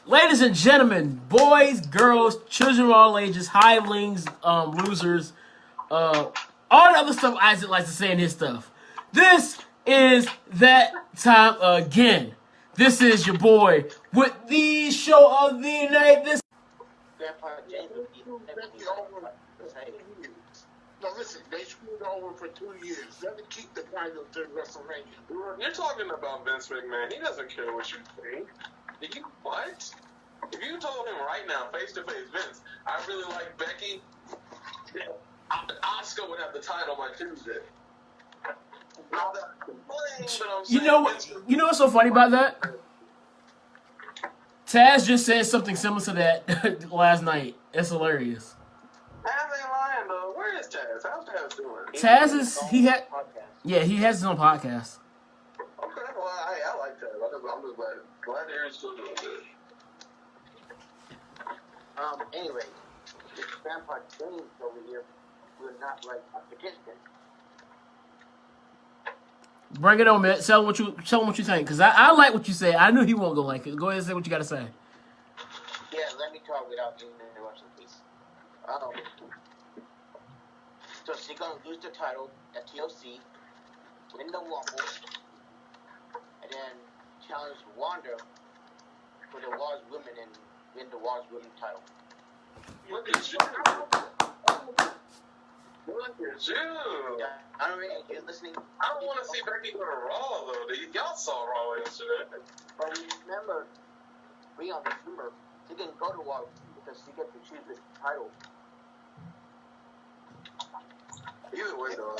Ladies and gentlemen, boys, girls, children of all ages, hivelings, losers, all the other stuff Isaac likes to say in his stuff. This is that time again. This is your boy with the show of the night. This Grandpa James would be over. No, listen, they screwed over for 2 years. Let them keep the title to WrestleMania. You're talking about Vince McMahon. He doesn't care what you think. Did you what? If you told him right now, face to face, Vince, I really like Becky, Asuka would have the title by Tuesday. You know what's so funny about that? Taz just said something similar to that last night. It's hilarious. Taz ain't lying though. Where is Taz? How's Taz doing? Taz is he has his own podcast. Okay, well I like Taz. I'm just glad to hear he's still doing good. Anyway, this Grandpa James over here will not like a participant. Bring it on, man. Tell him what you think, because I like what you say. I knew he won't go like it. Go ahead and say what you got to say. Yeah, let me talk without getting interruption, please. So she's gonna lose the title at TLC, win the Rumble, and then challenge Wanda for the Raw's Women and win the Raw's Women title. Look at you. Look at you. I don't really, you're listening. I don't want to see Becky go to Raw though. Y'all saw Raw yesterday. But remember, she didn't go to Raw because she gets to choose the title. Either way, though,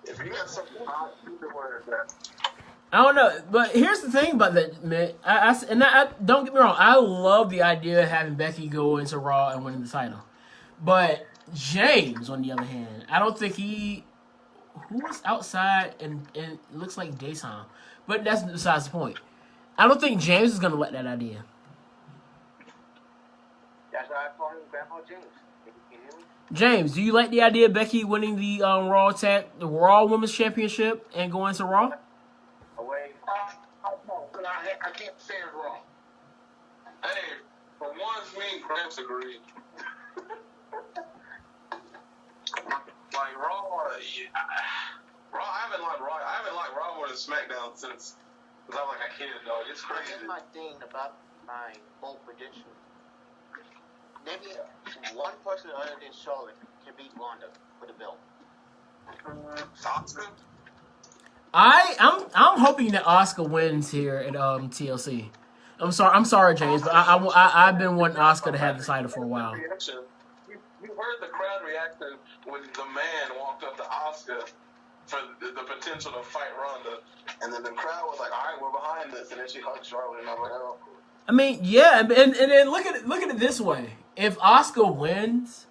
if you got something hot, either way, that. I don't know, but here's the thing about that, man. I don't get me wrong. I love the idea of having Becky go into Raw and winning the title, but James, on the other hand, I don't think who was outside and it looks like daytime, but that's besides the point. I don't think James is gonna let that idea. That's why I call him Grandpa James. Can you hear me? James, do you like the idea of Becky winning the Raw Women's Championship and going to Raw? Away. No, but I can't stand Raw. Hey, for once, me and Gramps agreed. Like Raw, I haven't liked Raw more than SmackDown since I was like a kid, dog. It's crazy. Here's my thing about my bold prediction. Maybe one person other than Charlotte can beat Wanda for the belt. Asuka? I'm hoping that Asuka wins here at TLC. I'm sorry, James, but I've been wanting Asuka to have the title for a while. You heard the crowd reaction when the man walked up to Asuka for the potential to fight Ronda, and then the crowd was like, "All right, we're behind this," and then she hugged Charlotte, and I'm like, "Oh." I mean, yeah, and then look at it this way: if Asuka wins,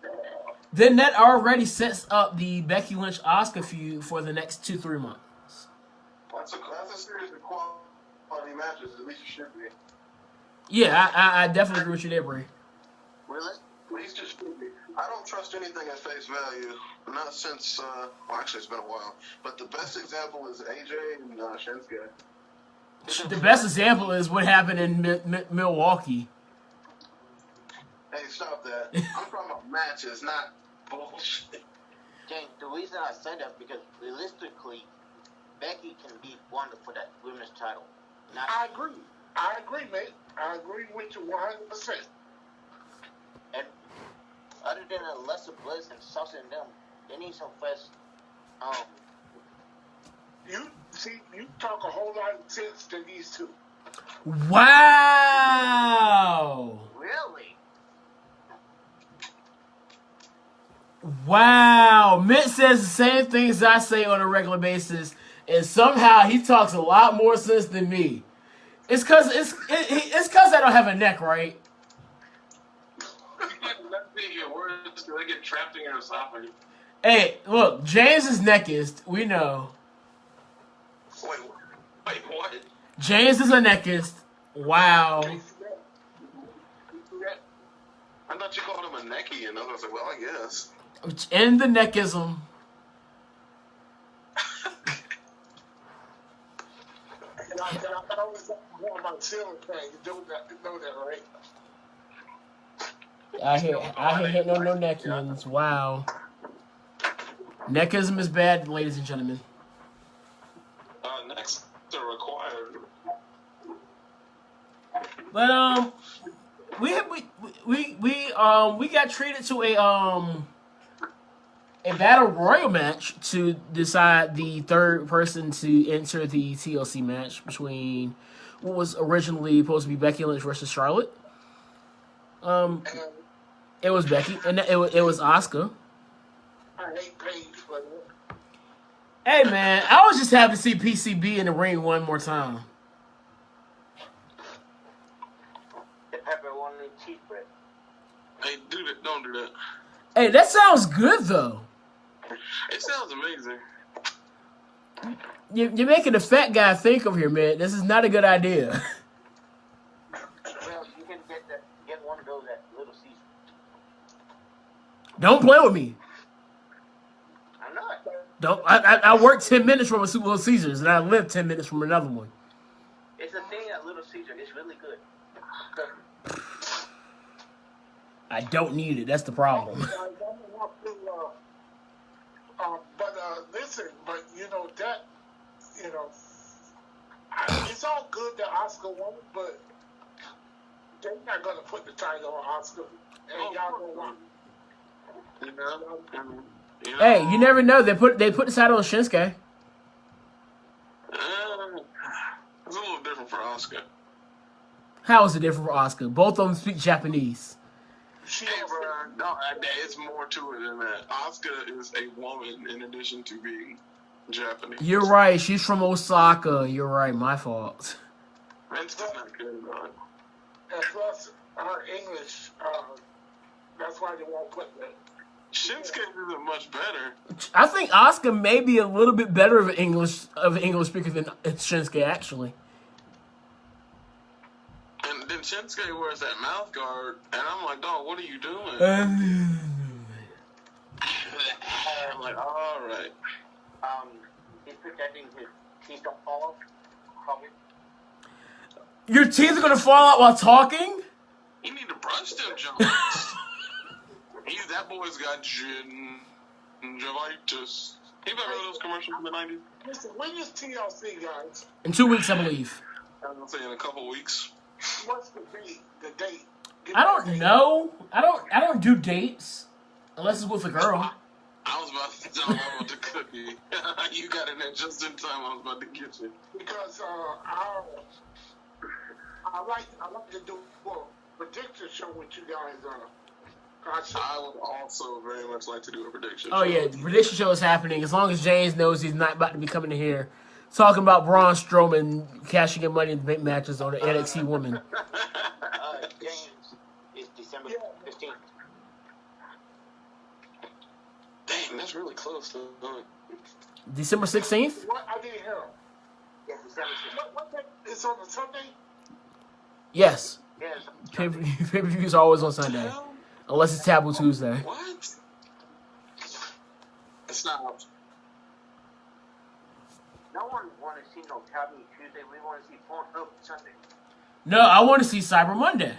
then that already sets up the Becky Lynch Asuka feud for the next 2-3 months. That's a series of quality matches. At least it should be. Yeah, I definitely agree with you there, Bray. Really? At least it should be. I don't trust anything at face value. Not since, well, actually, it's been a while. But the best example is AJ and Shinsuke. The best example is what happened in Milwaukee. Hey, stop that. I'm talking about matches, not bullshit. James, the reason I said that is because realistically, Becky can beat Wanda for that women's title. I agree, mate. I agree with you 100%. And other than Alexa Bliss and Sasha and them, they need some fresh. You talk a whole lot of sense to these two. Wow! Really? Wow! Mitt says the same things I say on a regular basis, and somehow he talks a lot more sense than me. It's cause I don't have a neck, right? Your words, they get trapped in your esophagus. Hey, look, James's neck is, we know. Wait, what? James is a neckist. Wow. I thought you called him a necky, and I was like, well, I guess. In the neckism. And I thought I was one of my ceiling fans. You know that, right? I hear hitting on no neckins. Wow. Neckism is bad, ladies and gentlemen. Next, they're required. But we got treated to a battle royal match to decide the third person to enter the TLC match between what was originally supposed to be Becky Lynch versus Charlotte. It was Becky, and it was Asuka. I hate Paige for that. Hey man, I was just happy to see PCB in the ring one more time. The pepperoni cheese bread. Hey, don't do that. Hey, that sounds good though. It sounds amazing. You're making the fat guy think over here, man. This is not a good idea. Well, you can get one of those at Little Caesar. Don't play with me. I'm not. Don't. I worked 10 minutes from a Super Bowl Caesars, and I lived 10 minutes from another one. It's a thing at Little Caesar. It's really good. I don't need it. That's the problem. Listen, but you know that, it's all good that Oscar won, but they're not gonna put the title on Oscar, and y'all know why. Hey, you never know. They put the title on Shinsuke. It's a little different for Oscar. How is it different for Oscar? Both of them speak Japanese. She Hey, also, bro, no, it's more to it than that. Oscar is a woman in addition to being Japanese. You're right. She's from Osaka. You're right. My fault. Vince is not good about it. and plus her English, that's why they won't put that. Shinsuke isn't much better. I think Asuka may be a little bit better of an English speaker than Shinsuke actually. And then Shinsuke wears that mouth guard, and I'm like, dog, what are you doing? I'm like, all right. He's protecting his teeth don't fall off. Probably. Your teeth are gonna fall out while talking? You need to brush them joints. That boy's got gingivitis. He ever heard of those commercials in the 90s? Listen, when is TLC, guys? In 2 weeks, I believe. I was gonna say in a couple weeks. What's the date? Give I me don't the date. know. I don't do dates unless it's with a girl. I was about to tell him about the cookie. You got in there just in time. I was about to get you. Because I like to do a prediction show with you guys. I would also very much like to do a prediction. Oh yeah, the prediction show is happening. As long as James knows he's not about to be coming in here talking about Braun Strowman cashing in money in big matches on the NXT women. James is December 15th. Dang, that's really close to December 16th? What? I didn't hear him. Yes, December 15th. What day? It's on a Sunday? Yes. Yes. Pay-per-views are always on Sunday. Unless it's Taboo Tuesday. What? It's not. No one want to see no Taboo Tuesday. We want to see Pornhub Sunday. No, I want to see Cyber Monday.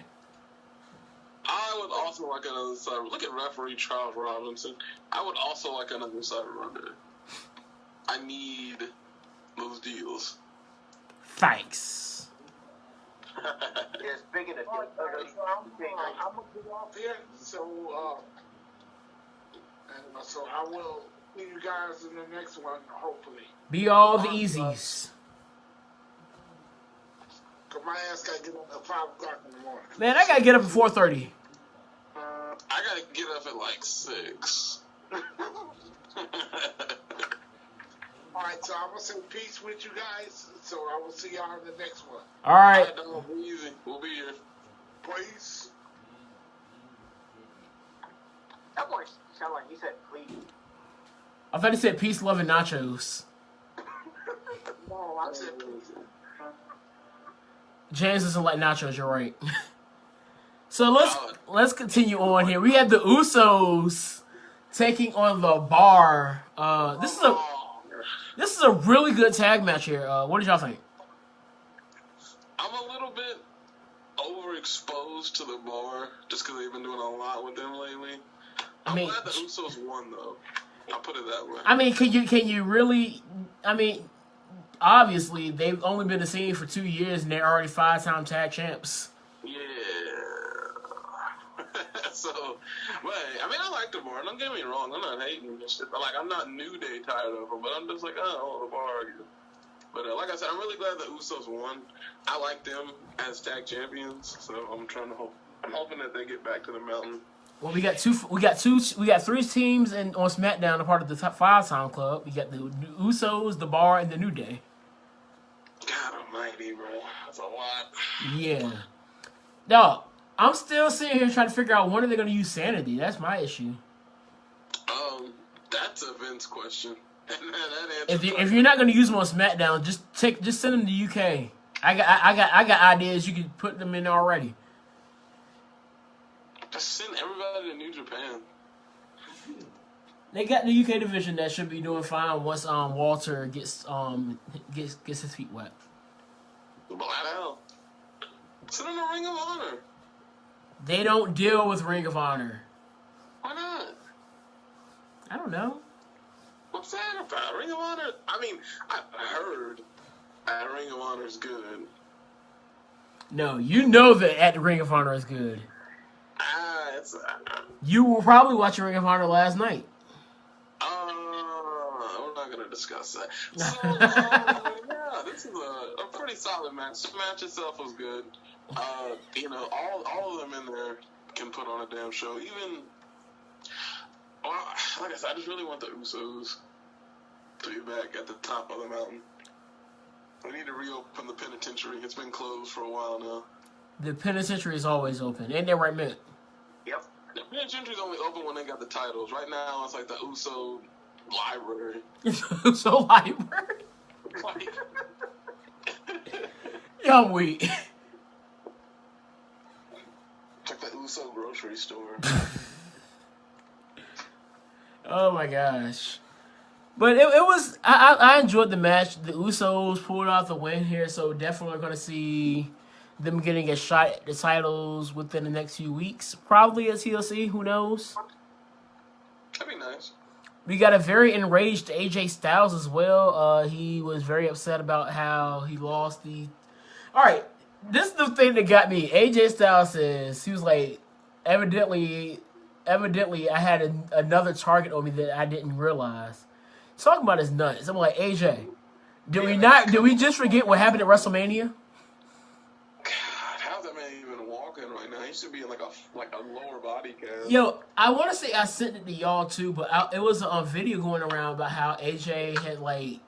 I would also like another Cyber. Look at referee Charles Robinson. I would also like another Cyber Monday. I need those deals. Yeah, Thanks. speaking of all right, guys, so I'm going to get off here. So I will see you guys in the next one, hopefully. Be all the easies. Because my ass got to get up at 5 o'clock in the morning. Man, I gotta get up at 4:30. I gotta get up at like 6. All right, so I'm going to say peace with you guys. So I will see y'all in the next one. All right. We'll be easy. We'll be here. Please. That boy sound like he said please. I thought he said peace, love, and nachos. No, I said please. James doesn't like nachos. You're right. So let's continue on here. We have the Usos taking on the Bar. This is a really good tag match here. What did y'all think? I'm a little bit overexposed to the bar just because they've been doing a lot with them lately. I'm glad the Usos won, though. I'll put it that way. I mean, can you really? I mean, obviously they've only been the same for 2 years and they're already 5-time tag champs. Yeah. So, but I mean, I like the bar. Don't get me wrong. I'm not hating this shit. Like, I'm not New Day tired of them, but I'm just like, oh, the bar. But like I said, I'm really glad the Usos won. I like them as tag champions, so I'm hoping that they get back to the mountain. Well, we got three teams on SmackDown, a part of the top 5-time club. We got the Usos, the Bar, and the New Day. God almighty, bro. That's a lot. Yeah. Dog, I'm still sitting here trying to figure out when are they going to use Sanity. That's my issue. That's a Vince question. If you're not going to use them on SmackDown, just send them to UK. I got ideas. You could put them in already. Just send everybody to New Japan. They got the UK division that should be doing fine once Walter gets his feet wet. Black hell. Send them to Ring of Honor. They don't deal with Ring of Honor. Why not? I don't know. What's that about? Ring of Honor? I mean, I've heard that Ring of Honor is good. No, you know that at Ring of Honor is good. It's... You were probably watching Ring of Honor last night. We're not going to discuss that. So, yeah, this is a pretty solid match. The match itself was good. You know, all of them in there can put on a damn show. Even, well, like I said, I just really want the Usos to be back at the top of the mountain. We need to reopen the penitentiary. It's been closed for a while now. The penitentiary is always open. Ain't that right, Mitt? Yep. The penitentiary's only open when they got the titles. Right now, it's like the Uso library. Uso library? Like... Yo, wait. It's like the Uso grocery store. Oh my gosh. But it was I enjoyed the match. The Usos pulled out the win here, so definitely going to see them getting a shot at the titles within the next few weeks. Probably at TLC, who knows? That'd be nice. We got a very enraged AJ Styles as well. He was very upset about how he lost the... Alright, this is the thing that got me. AJ Styles says, he was like, evidently I had another target on me that I didn't realize. Talking about his nuts. I'm like, AJ, did we just forget what happened at WrestleMania? God, how's that man even walking right now? He should be in like a lower body cast. Yo, I want to say I sent it to y'all too, but it was a video going around about how AJ had like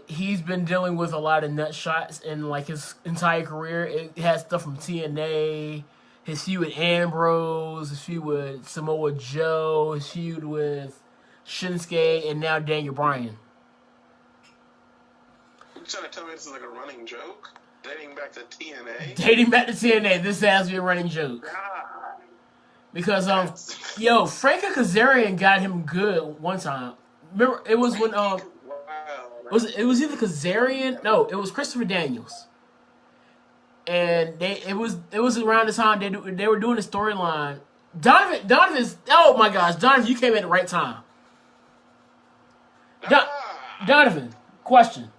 he's been dealing with a lot of nut shots in like his entire career. It has stuff from TNA, his feud with Ambrose, his feud with Samoa Joe, his feud with Shinsuke, and now Daniel Bryan. You trying to tell me this is like a running joke? Dating back to TNA? Dating back to TNA, this has to be a running joke. God. Because Franco Kazarian got him good one time. Remember, it was when Wow. it was either Kazarian, no, it was Christopher Daniels. And it was around the time they were doing the storyline. Donovan's, oh my gosh, Donovan, you came at the right time. Donovan, question.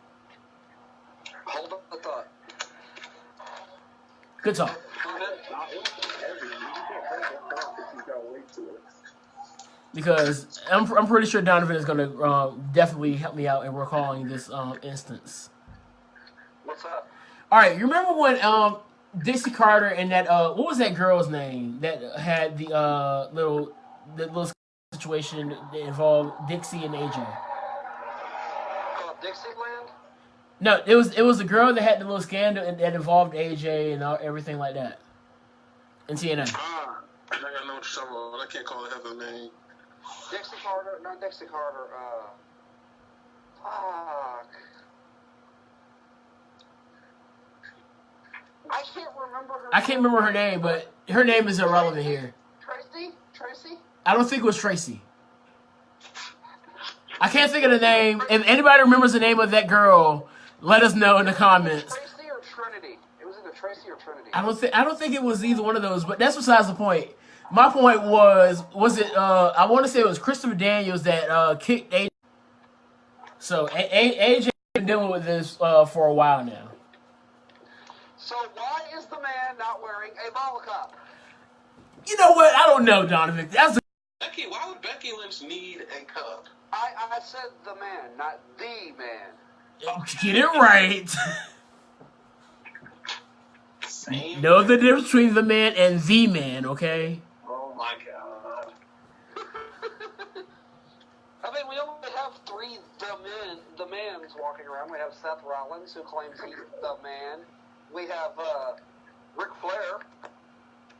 Hold up the thought. Good talk. Because I'm pretty sure Donovan is going to definitely help me out in recalling this instance. What's up? All right, you remember when Dixie Carter and that what was that girl's name that had the little situation that involved Dixie and AJ? Dixieland? No, it was the girl that had the little scandal that involved AJ and everything like that. In TNA. I think I know what you're talking about. I can't call it half a name. Dixie Carter? Not Dixie Carter. Fuck. I can't remember her name, but her name is irrelevant here. Tracy? I don't think it was Tracy. I can't think of the name. If anybody remembers the name of that girl, let us know in the comments. Tracy or Tracy or Trinity? I don't think it was either one of those, but that's besides the point. My point was it? I want to say it was Christopher Daniels that kicked AJ. So AJ been dealing with this for a while now. So why is the man not wearing a ball cup? You know what? I don't know, Donovan. That's Becky. Why would Becky Lynch need a cup? I said the man, not the man. get it right. Same. Know the difference between the man and the man, okay? Oh my god. I mean, we only have three the mans walking around. We have Seth Rollins, who claims he's the man. We have Ric Flair.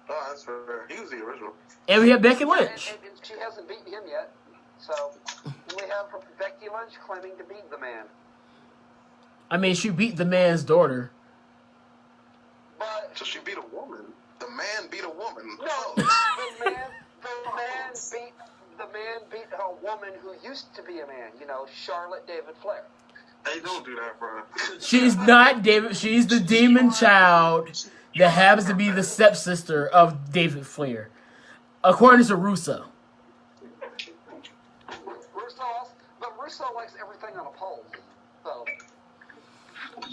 Oh, that's fair. He was the original. And we have Becky Lynch. And she hasn't beaten him yet. So we have Becky Lynch claiming to beat the man. I mean, she beat the man's daughter. But So she beat a woman. The man beat a woman. no, the man beat a woman who used to be a man. You know, Charlotte David Flair. Hey, don't do that, bro. She's not David. She's the demon child that happens to be the stepsister of David Flair, according to Russo. Russo likes everything on a pole. So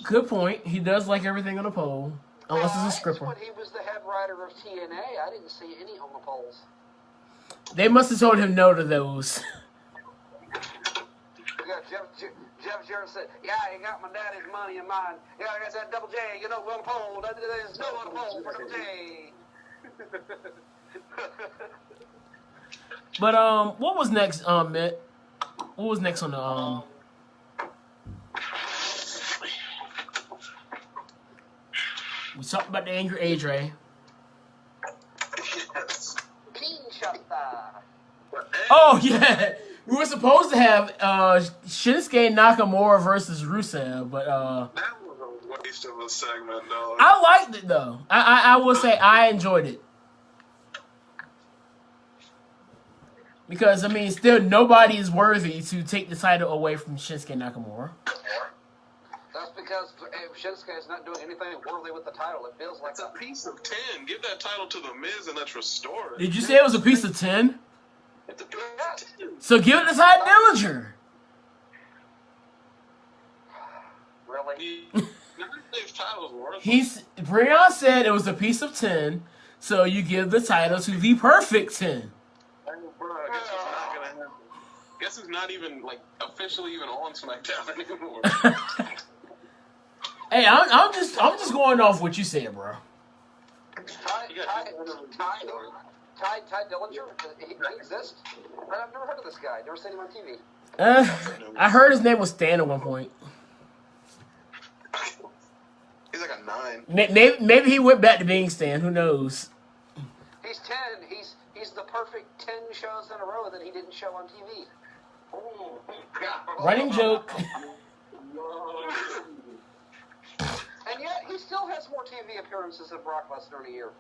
Good point. He does like everything on a pole, unless it's a stripper. when he was the head writer of TNA, I didn't see any on the poles. They must have told him no to those. Yeah, Jeff Jarrett said, "Yeah, you got my daddy's money in mine. Yeah, I got that Double J. You know, on a pole. There's no on a pole for Double J." But what was next, Mitt? What was next on the We talked about the angry AJ. Yes. Kinshasa. Oh yeah, we were supposed to have Shinsuke Nakamura versus Rusev, but That was a waste of a segment, dog. I liked it though. I will say I enjoyed it because I mean, still nobody is worthy to take the title away from Shinsuke Nakamura. That's because Shinsuke is not doing anything worthy with the title. It feels like It's a piece of 10. Give that title to The Miz and let's restore it. Did you say it was a piece of 10? It's a piece of 10. So give it to Ty Dillinger. Really? None of these titles worth Breon said it was a piece of 10, so you give the title to the perfect 10. Bro, I guess it's not gonna happen. Guess it's not even like officially even on SmackDown anymore. Hey, I'm just going off what you said, bro. Ty Dillinger? He exists? I've never heard of this guy. Never seen him on TV. I heard his name was Stan at one point. He's like a 9. Maybe he went back to being Stan. Who knows? He's 10. He's the perfect 10 shows in a row that he didn't show on TV. Oh, Running joke. And yet, he still has more TV appearances than Brock Lesnar in a year.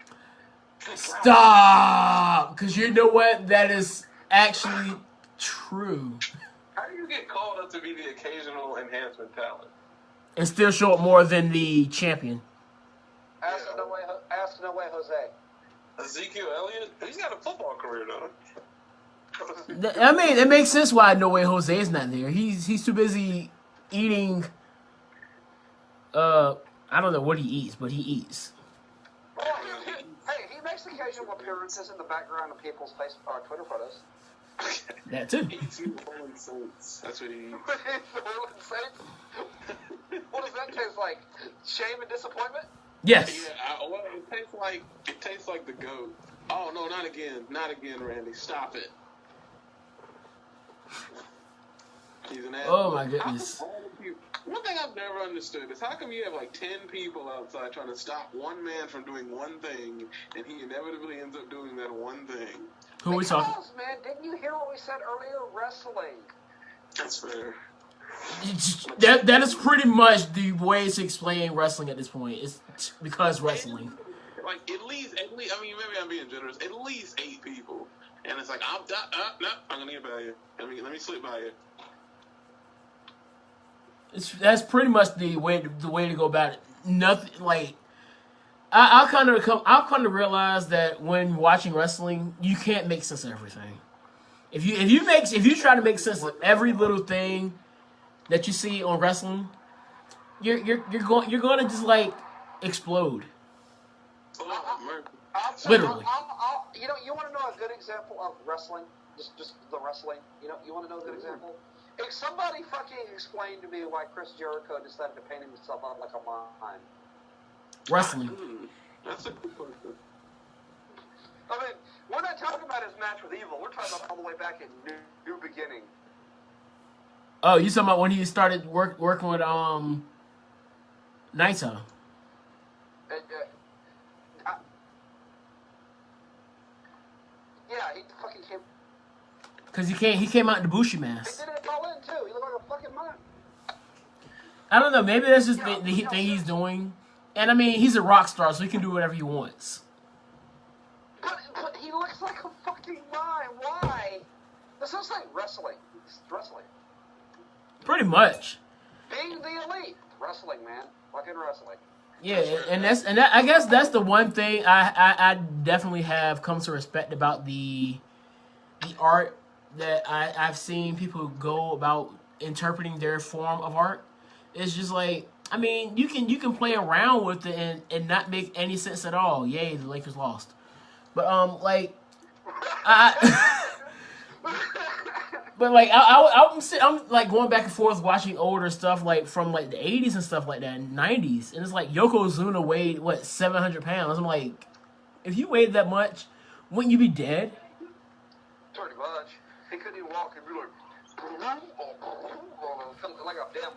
Stop! Because you know what? That is actually true. How do you get called up to be the occasional enhancement talent? And still show up more than the champion. Ask No Way Jose. Ezekiel Elliott? He's got a football career, though. I mean, it makes sense why No Way Jose is not there. He's too busy eating. I don't know what he eats, but he eats. Well, he makes occasional appearances in the background of people's Twitter photos. That too. He eats New Orleans Saints. That's what he eats. What does that taste like? Shame and disappointment? Yes. Yeah, well, it tastes like the goat. Oh no, not again, Randy. Stop it. He's an Oh my goodness. One thing I've never understood is how come you have like 10 people outside trying to stop one man from doing one thing, and he inevitably ends up doing that one thing. Who are we talking? Because, man, didn't you hear what we said earlier? Wrestling. That's fair. That is pretty much the way to explain wrestling at this point. It's because wrestling. Like at least, I mean, maybe I'm being generous. At least 8 people, and it's like I'm gonna get by you. Let me slip by you. That's pretty much the way to go about it. Nothing like I'll kind of realize that when watching wrestling, you can't make sense of everything. If you try to make sense of every little thing that you see on wrestling, you're going to just like explode. Literally. You know, you want to know a good example of wrestling? Just the wrestling. You want to know a good example? If somebody fucking explained to me why Chris Jericho decided to paint himself out like a mime. Wrestling. That's a good question. I mean, we're not talking about his match with Evil. We're talking about all the way back in New Beginning. Oh, you talking about when he started working with Naito? Yeah, he fucking came. Because he came out in the Bushi He mask. did it all in too. He looked like a fucking mime. I don't know. Maybe that's just the thing he's doing. And I mean, he's a rock star, so he can do whatever he wants. But he looks like a fucking mime. Why? This is like wrestling. It's wrestling. Pretty much. Being the elite. Wrestling, man. Fucking wrestling. Yeah, and I guess that's the one thing I definitely have come to respect about the art that I've seen people go about interpreting their form of art. It's just like, I mean, you can play around with it and not make any sense at all. Yay, the Lakers lost. But But like I'm like going back and forth watching older stuff like from like the 80s and stuff like that, and 90s, and it's like Yokozuna weighed what 700 pounds. I'm like, if you weighed that much, wouldn't you be dead? Pretty much. He couldn't even walk and be like a damn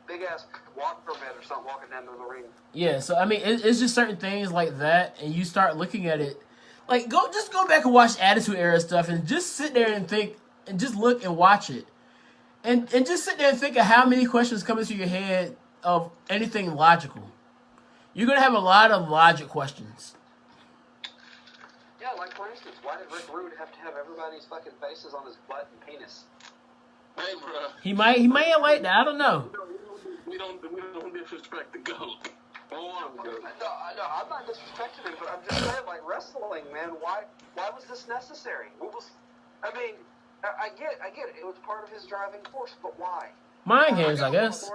big ass waterbed or something walking down to the ring. Yeah, so I mean, it's just certain things like that, and you start looking at it, like go back and watch Attitude Era stuff, and just sit there and think. And just look and watch it. And just sit there and think of how many questions come into your head of anything logical. You're going to have a lot of logic questions. Yeah, like for instance, why did Rick Rude have to have everybody's fucking faces on his butt and penis? Hey, bro. He might have liked that. I don't know. We don't disrespect the GOAT. No, I'm not disrespecting him, but I'm just saying, like, wrestling, man, why was this necessary? I mean, I get it. It was part of his driving force, but why? Mind games, I guess.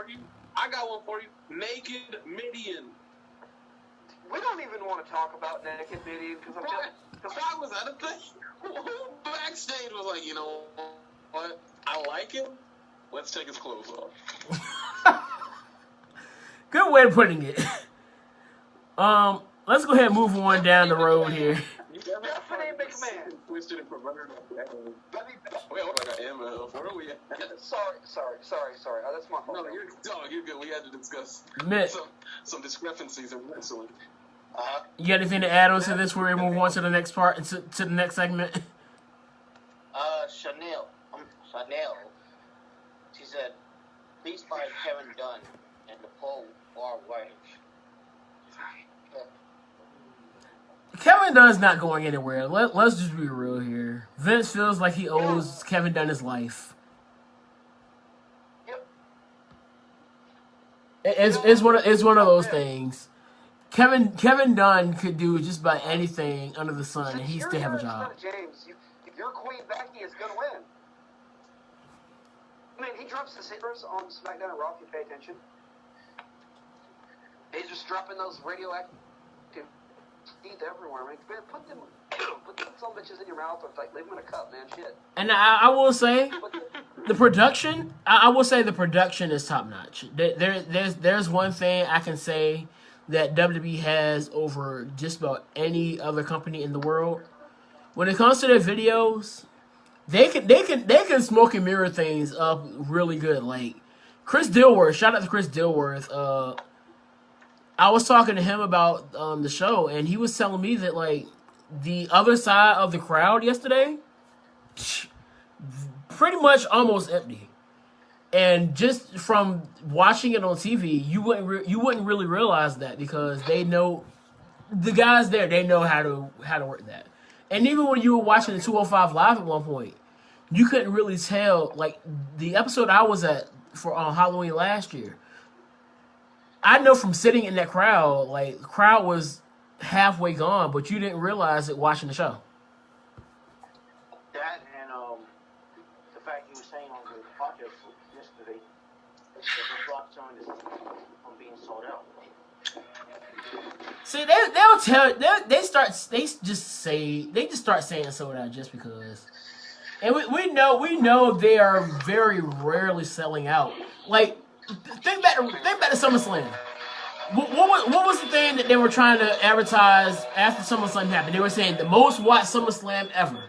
I got one for you. Naked Midian. We don't even want to talk about Naked Midian because I'm just. Why was that a thing? Who backstage was like, you know what? I like him. Let's take his clothes off. Good way of putting it. Let's go ahead and move on down the road here. Stephanie McMahon. Twisted and perverted. Wait, hold on. Where are we at? Sorry. That's my fault. No, you're good. We had to discuss some discrepancies in wrestling. You got anything to add on to this before we move on to the next part, to the next segment? Chanel. She said, please find Kevin Dunn and the Paul R. writers. Kevin Dunn's not going anywhere. Let's just be real here. Vince feels like he owes Kevin Dunn his life. Yep. It's one of those things. Kevin Dunn could do just about anything under the sun, and he still have a job. James, your Queen Becky is gonna win. I mean, he drops the sabers on SmackDown and Raw. If you pay attention, he's just dropping those radioactive teeth everywhere. I mean, put them some bitches in your mouth, or like leave them in a cup, man. Shit. And I will say, the production. I will say the production is top notch. There's one thing I can say that WWE has over just about any other company in the world. When it comes to their videos, they can smoke and mirror things up really good. Like Chris Dilworth, shout out to Chris Dilworth. I was talking to him about the show, and he was telling me that like the other side of the crowd yesterday, pretty much almost empty. And just from watching it on TV, you wouldn't really realize that, because they know the guys there. They know how to work that. And even when you were watching the 205 Live at one point, you couldn't really tell. Like the episode I was at on Halloween last year, I know from sitting in that crowd, like the crowd was halfway gone, but you didn't realize it watching the show. That and the fact you were saying on the podcast yesterday that the Rock joint is from being sold out. See, they'll tell they just start saying sold out just because, and we know they are very rarely selling out. Like think back to SummerSlam. What was the thing that they were trying to advertise after SummerSlam happened? They were saying the most watched SummerSlam ever.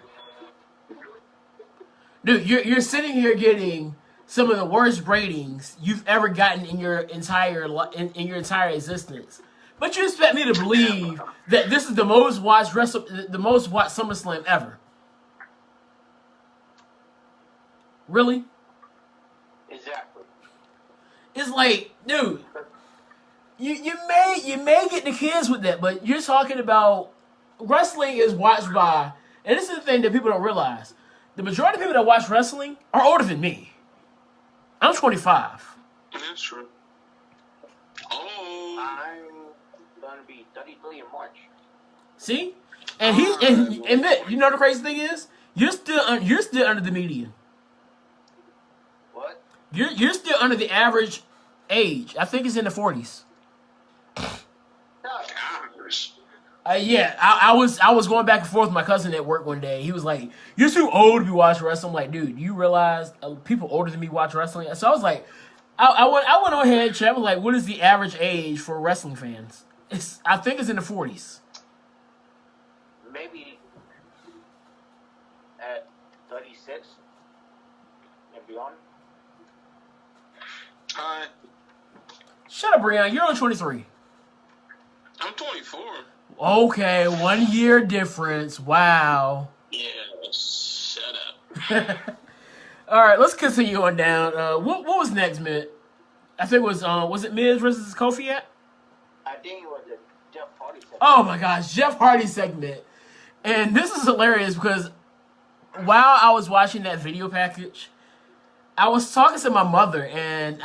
Dude, you're sitting here getting some of the worst ratings you've ever gotten in your entire existence. But you expect me to believe that this is the most watched SummerSlam ever? Really? Exactly. It's like, dude, you may get the kids with that, but you're talking about wrestling is watched by, and this is the thing that people don't realize. The majority of people that watch wrestling are older than me. I'm 25. That's true. Oh. I'm gonna be 33 in March. See? And admit, you know the crazy thing is? You're still under the median. What? You're still under the average age. I think it's in the 40s. Gosh. Yeah, I was going back and forth with my cousin at work one day. He was like, "You're too old to be watching wrestling." I'm like, dude, you realize people older than me watch wrestling? So I was like, I went on ahead and checked. I was like, what is the average age for wrestling fans? I think it's in the 40s. Maybe at 36 and beyond. Hi. Shut up, Brian. You're only 23. I'm 24. Okay, 1 year difference. Wow. Yeah, shut up. All right, let's continue on down. What was next, Mitt? I think it was it Miz versus Kofi yet? I think it was the Jeff Hardy segment. Oh my gosh, Jeff Hardy segment. And this is hilarious because while I was watching that video package, I was talking to my mother and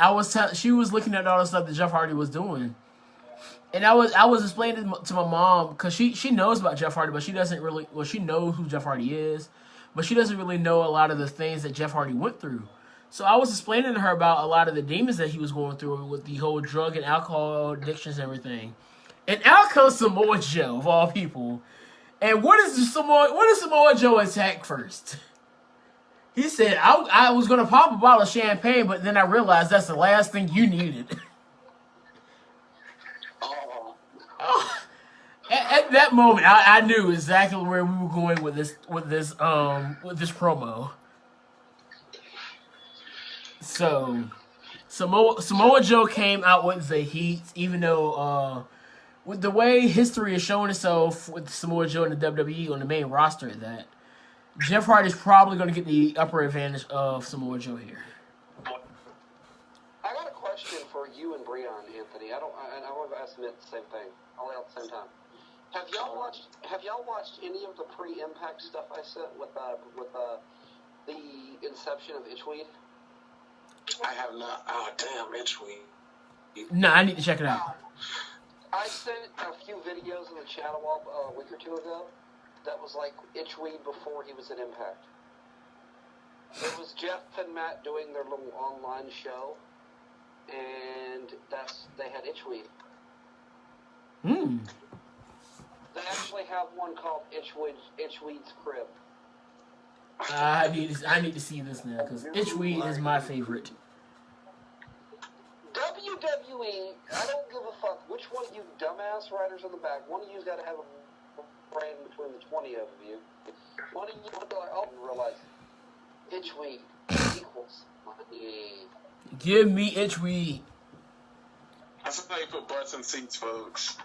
she was looking at all the stuff that Jeff Hardy was doing. And I was explaining to my mom because she knows about Jeff Hardy, but she doesn't really, well, she knows who Jeff Hardy is, but she doesn't really know a lot of the things that Jeff Hardy went through. So I was explaining to her about a lot of the demons that he was going through with the whole drug and alcohol addictions and everything. And out comes Samoa Joe, of all people. And what does Samoa Joe attack first? He said, I was going to pop a bottle of champagne, but then I realized that's the last thing you needed. Oh, at that moment, I knew exactly where we were going with this promo. So, Samoa Joe came out with the heat, even though with the way history is showing itself with Samoa Joe and the WWE on the main roster, that Jeff Hardy's probably going to get the upper advantage of Samoa Joe here. I got a question for you and Breon, Anthony. I want to ask Mitt the same thing. All at the same time. Have y'all watched any of the pre-Impact stuff I sent with the inception of Itchweed? I have not. Oh, damn, Itchweed. No, I need to check it out. I sent a few videos in the channel a week or two ago that was like Itchweed before he was at Impact. It was Jeff and Matt doing their little online show, and they had Itchweed. They actually have one called Itchweed's Crib. I need to see this now because Itchweed is my favorite. WWE, I don't give a fuck which one of you dumbass writers in the back. One of you's got to have a brain between the 20 of you. One of you will be like, oh, realize Itchweed equals money. Give me Itchweed. That's how you put butts in seats, folks.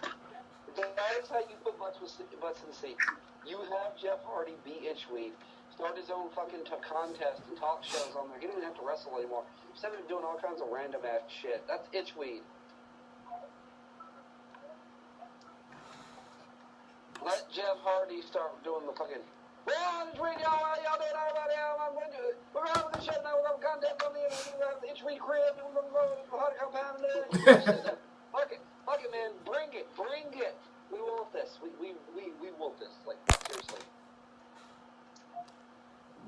That is how you put butts in seats. You have Jeff Hardy be Itchweed. Start his own fucking contest and talk shows on there. He doesn't have to wrestle anymore. Instead of doing all kinds of random ass shit. That's Itchweed. Let Jeff Hardy start doing the fucking. Well, Itchweed, y'all did I'm going to do it. We're going to have this shit now. We're going to contest on the Itchweed crib. We're going to go to the hot compound. Fuck it, man. Bring it. We want this. We want this. Like, seriously.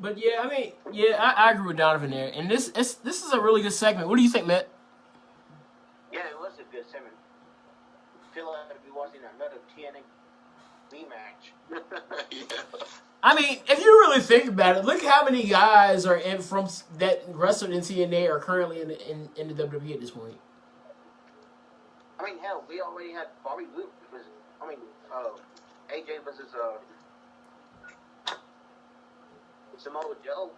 But yeah, I mean, yeah, I agree with Donovan there. And this is a really good segment. What do you think, Matt? Yeah, it was a good segment. I feel like I'd be watching another TNA rematch. Yeah. I mean, if you really think about it, look how many guys are in from that wrestled in TNA are currently in the WWE at this point. I mean, hell, we already had Bobby Roode versus, AJ versus, Samoa Joe.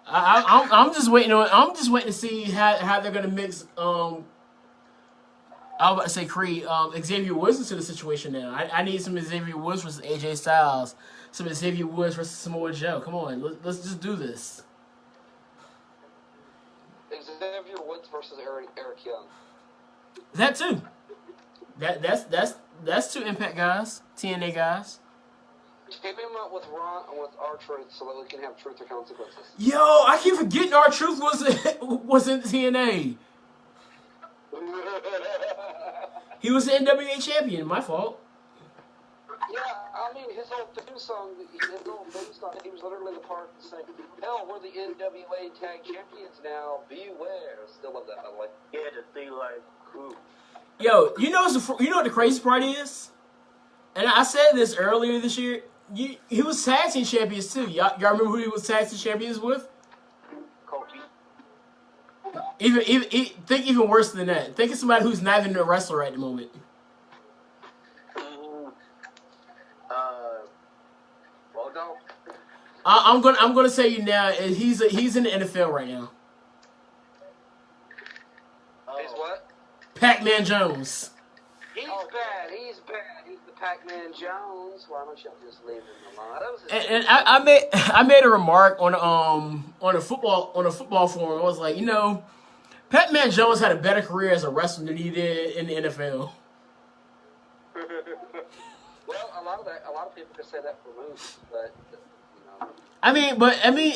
I'm just waiting to see how they're gonna mix. I was about to say Creed, Xavier Woods into the situation now. I need some Xavier Woods versus AJ Styles, some Xavier Woods versus Samoa Joe. Come on, let's just do this. Xavier Woods versus Eric Young. That too. That's two Impact guys, TNA guys. Team him up with R-Truth so that we can have Truth or Consequences. Yo, I keep forgetting R-Truth was in TNA. He was the NWA champion. My fault. Yeah, I mean, his old theme song, he was literally the part saying, hell, we're the NWA Tag Champions now, beware. Still love that, by the way. Yeah, the thing like crew. Yo, you know what the crazy part is? And I said this earlier this year. He was tag team champions too. Y'all remember who he was tag team champions with? Kofi. Even worse than that. Think of somebody who's not even a wrestler at the moment. Waldo. I'm gonna say you now. He's in the NFL right now. He's what? Pac-Man Jones. He's bad. He's the Pac-Man Jones. Why don't y'all just leave him alone? That was his And I made a remark on a football forum. I was like, Pac-Man Jones had a better career as a wrestler than he did in the NFL. Well, a lot of people could say that for Moose, but I mean,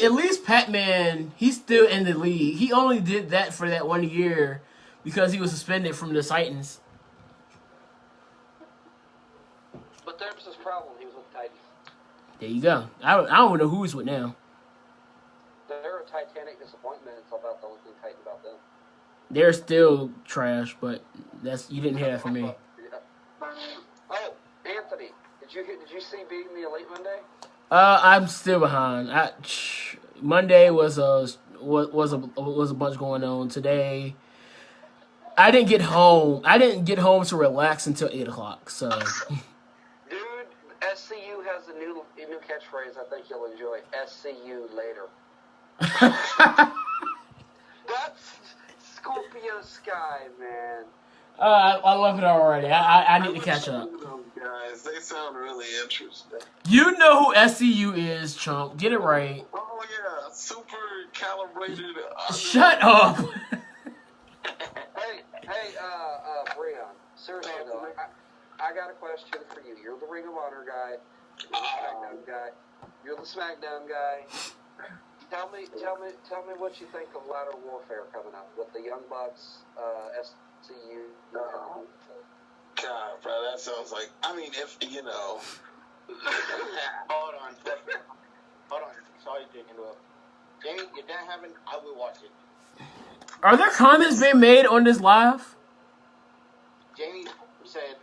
at least Pac-Man, he's still in the league. He only did that for that 1 year because he was suspended from the Titans. But there's his problem. He was with the Titans. There you go. I don't know who he's with now. They're a Titanic disappointment. It's about the only thing Titan about them. They're still trash, but you didn't hear that from me. Yeah. Oh, Anthony, did you see Beating the Elite Monday? I'm still behind. Monday was a bunch going on. Today, I didn't get home. To relax until 8:00. So, dude, SCU has a new catchphrase. I think you'll enjoy. SCU later. That's Scorpio Sky, man. I love it already. I need to catch up. Guys, they sound really interesting. You know who SCU is, Chunk. Get it right. Oh yeah, super calibrated. Shut up. Hey, Breon. Seriously though, I got a question for you. You're the Ring of Honor guy. You're the SmackDown guy. Tell me what you think of Ladder Warfare coming up with the Young Bucks, SCU. God, bro, that sounds like. I mean, if Hold on. Sorry to interrupt. Jamie, if that happened, I will watch it. Are there comments being made on this live? Jamie said,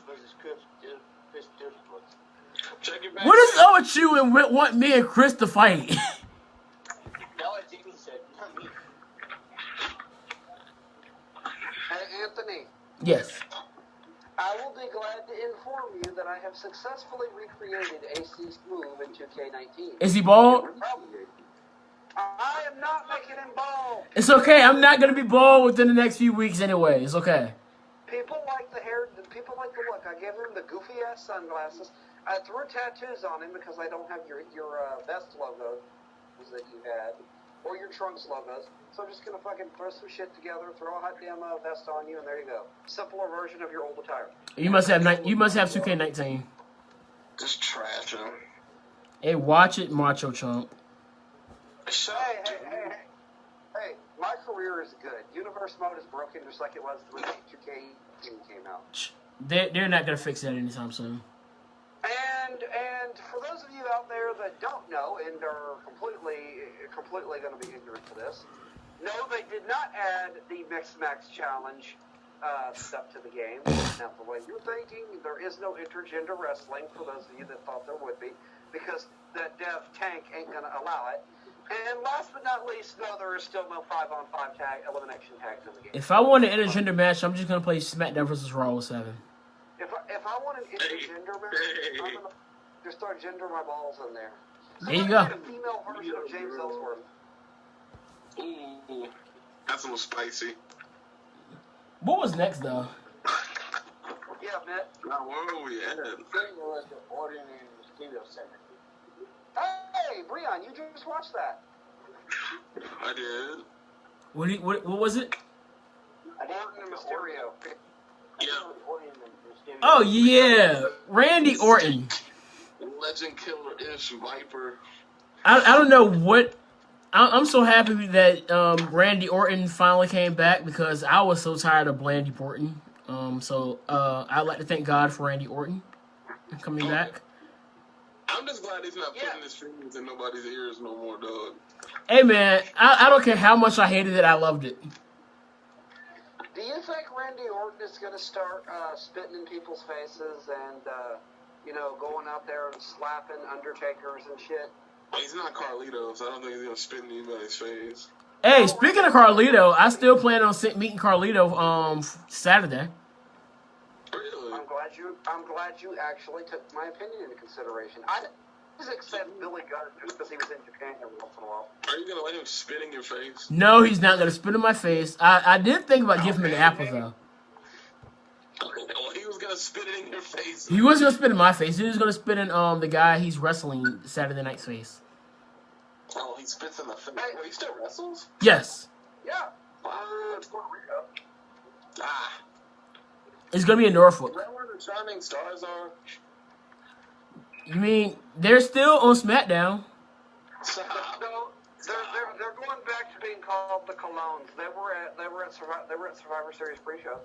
versus Chris Jericho. check it back. What is up with you and want me and Chris to fight? That's what Jamie said, not me. Hey, Anthony. Yes. I will be glad to inform you that I have successfully recreated AC's move in 2K19. Is he bald? I am not making him bald. It's okay. I'm not gonna be bald within the next few weeks anyway. It's okay. People like the hair. People like the look. I gave him the goofy ass sunglasses. I threw tattoos on him because I don't have your vest logos that you had, or your trunks logos. So I'm just gonna fucking throw some shit together, throw a hot damn vest on you, and there you go. Simpler version of your old attire. You must have 2K19. Just trash him. Hey, watch it, Macho Chunk. Hey, my career is good. Universe mode is broken just like it was with 2K team came out. They're not gonna fix that anytime soon. And for those of you out there that don't know and are completely going to be ignorant to this, no, they did not add the Mix Max Challenge stuff to the game. Now, the way you're thinking, there is no intergender wrestling for those of you that thought there would be, because that dev tank ain't going to allow it. And last but not least, no, there is still no 5-on-5 elimination tags in the game. If I want an intergender match, I'm just gonna play SmackDown vs. Raw 7. If I want an intergender match, I'm going to just start gender my balls in there. There you go. A female version of James Ellsworth. Ooh, that's a little spicy. What was next though? Yeah, Matt. Now, where are we at? Thing was the Orton and Mysterio segment. Hey, Breon, you just watched that. I did. What was it? Orton and Mysterio. Yeah. Orton and Mysterio. Oh yeah, Randy Orton. Legend Killer-ish Viper. I don't know what. I'm so happy that Randy Orton finally came back because I was so tired of Blandy Orton. So I'd like to thank God for Randy Orton coming back. I'm just glad he's not putting his fingers in nobody's ears no more, dog. Hey man, I don't care how much I hated it, I loved it. Do you think Randy Orton is going to start spitting in people's faces and, going out there and slapping Undertakers and shit? He's not Carlito, so I don't think he's going to spit in anybody's face. Hey, speaking of Carlito, I still plan on meeting Carlito Saturday. Really? I'm glad you actually took my opinion into consideration. I just accept Billy Gunn just because he was in Japan every once in a while. Are you going to let him spit in your face? No, he's not gonna spit in my face. I did think about giving him an apple though. Well, he was going to spit it in your face. He wasn't gonna spit in my face. He was gonna spit in the guy he's wrestling Saturday night's face. Oh, he spits in the face. Wait, he still wrestles? Yes. Yeah. What? Ah. It's gonna be in Norfolk. Is that where the Shining Stars are? You mean they're still on SmackDown? Stop. No, they're going back to being called the Colognes. They were at Survivor Series pre-show.